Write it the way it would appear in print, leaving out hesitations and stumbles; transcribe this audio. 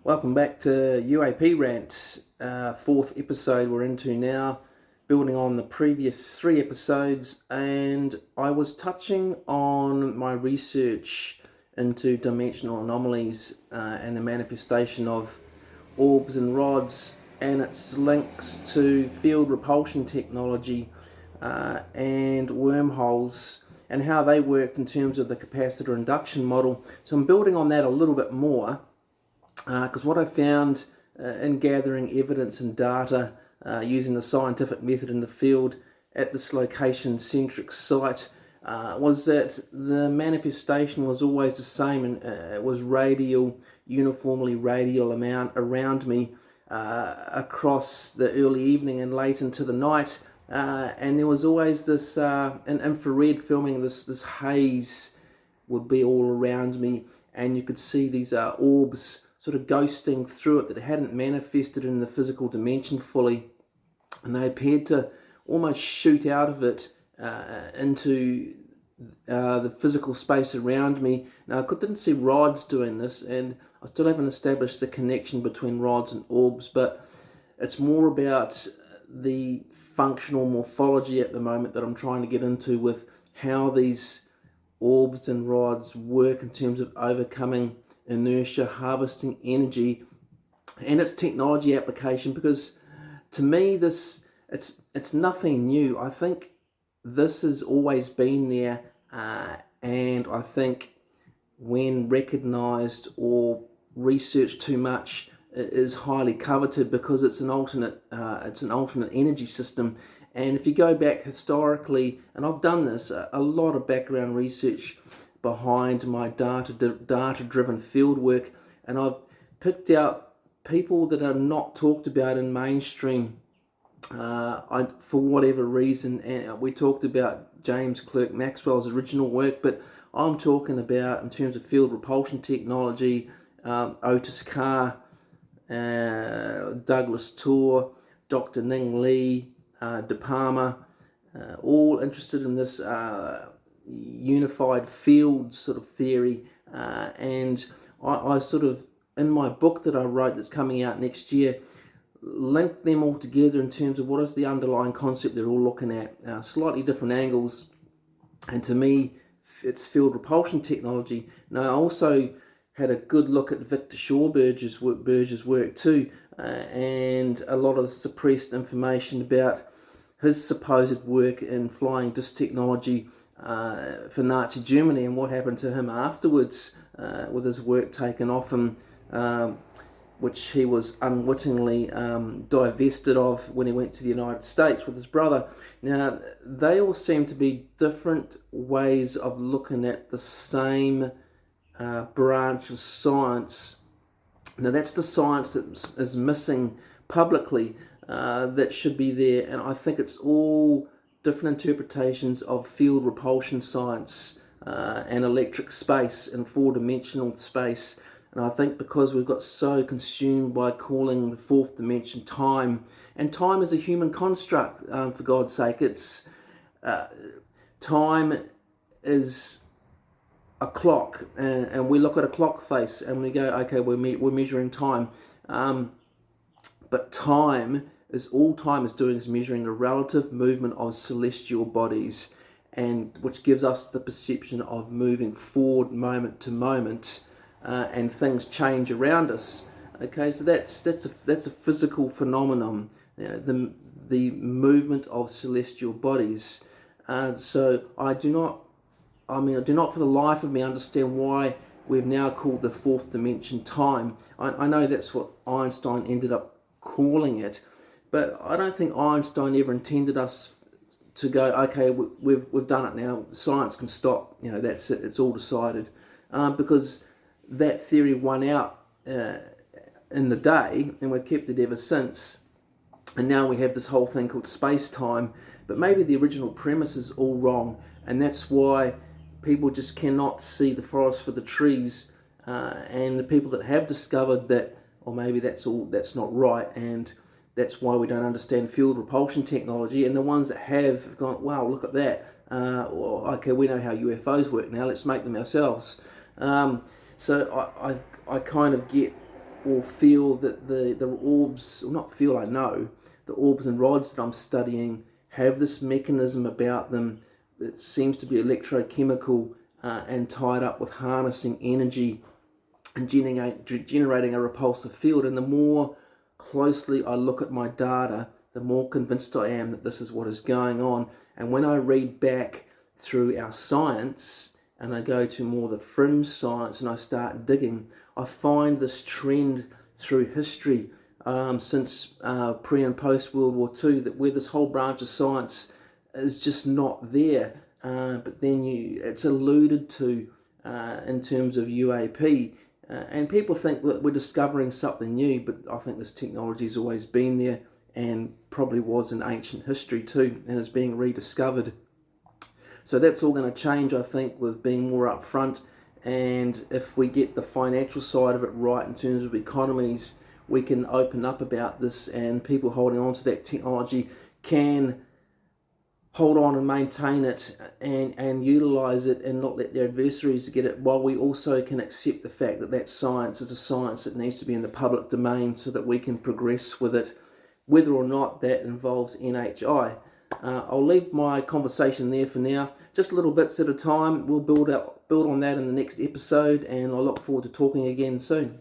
Welcome back to UAP Rant, fourth episode we're into now, building on the previous three episodes, and I was touching on my research into dimensional anomalies and the manifestation of orbs and rods and its links to field repulsion technology and wormholes and how they worked in terms of the capacitor induction model. So I'm building on that a little bit more. Because what I found in gathering evidence and data using the scientific method in the field at this location-centric site was that the manifestation was always the same, and it was uniformly radial amount around me across the early evening and late into the night, and there was always this in infrared filming, this haze would be all around me, and you could see these orbs sort of ghosting through it that hadn't manifested in the physical dimension fully, and they appeared to almost shoot out of it into the physical space around me. Now I didn't see rods doing this, and I still haven't established the connection between rods and orbs, but it's more about the functional morphology at the moment that I'm trying to get into with how these orbs and rods work in terms of overcoming inertia, harvesting energy, and its technology application. Because to me, it's nothing new. I think this has always been there, and I think when recognized or researched too much, it is highly coveted because it's an alternate energy system. And if you go back historically, and I've done this, a lot of background research behind my data-driven field work, and I've picked out people that are not talked about in mainstream for whatever reason. And we talked about James Clerk Maxwell's original work, but I'm talking about in terms of field repulsion technology, Otis Carr, Douglas Torr, Dr. Ning Lee, De Palma, all interested in this unified field sort of theory, and I sort of, in my book that I wrote that's coming out next year, linked them all together in terms of what is the underlying concept they're all looking at, slightly different angles, and to me it's field repulsion technology. Now I also had a good look at Victor Shawberger's work too, and a lot of suppressed information about his supposed work in flying disc technology for Nazi Germany and what happened to him afterwards with his work taken off him, which he was unwittingly divested of when he went to the United States with his brother. Now, they all seem to be different ways of looking at the same branch of science. Now, that's the science that is missing publicly, that should be there, and I think it's all different interpretations of field repulsion science and electric space and four-dimensional space. And I think because we've got so consumed by calling the fourth dimension time, and time is a human construct, for God's sake, it's time is a clock, and we look at a clock face and we go, okay, we're measuring time, but all time is doing is measuring the relative movement of celestial bodies, and which gives us the perception of moving forward moment to moment, and things change around us. Okay, so that's a physical phenomenon, the movement of celestial bodies. So I do not for the life of me understand why we've now called the fourth dimension time. I know that's what Einstein ended up calling it, but I don't think Einstein ever intended us to go, okay, we've done it now, science can stop, that's it, it's all decided, because that theory won out in the day, and we've kept it ever since, and now we have this whole thing called space-time. But maybe the original premise is all wrong, and that's why people just cannot see the forest for the trees, and the people that have discovered that, or maybe that's not right, and that's why we don't understand field repulsion technology, and the ones that have gone, wow, look at that, well, okay, we know how UFOs work now, let's make them ourselves. So I kind of get or feel that the orbs, or not feel, I know, the orbs and rods that I'm studying have this mechanism about them that seems to be electrochemical and tied up with harnessing energy and generating a repulsive field. And the more closely I look at my data, the more convinced I am that this is what is going on. And when I read back through our science and I go to more the fringe science and I start digging, I find this trend through history since pre and post World War II, that where this whole branch of science is just not there, but then it's alluded to in terms of UAP. And people think that we're discovering something new, but I think this technology's always been there and probably was in ancient history too, and is being rediscovered. So that's all going to change, I think, with being more upfront. And if we get the financial side of it right in terms of economies, we can open up about this, and people holding on to that technology can hold on and maintain it and utilize it and not let their adversaries get it, while we also can accept the fact that that science is a science that needs to be in the public domain so that we can progress with it, whether or not that involves NHI. I'll leave my conversation there for now, just little bits at a time. We'll build on that in the next episode, and I look forward to talking again soon.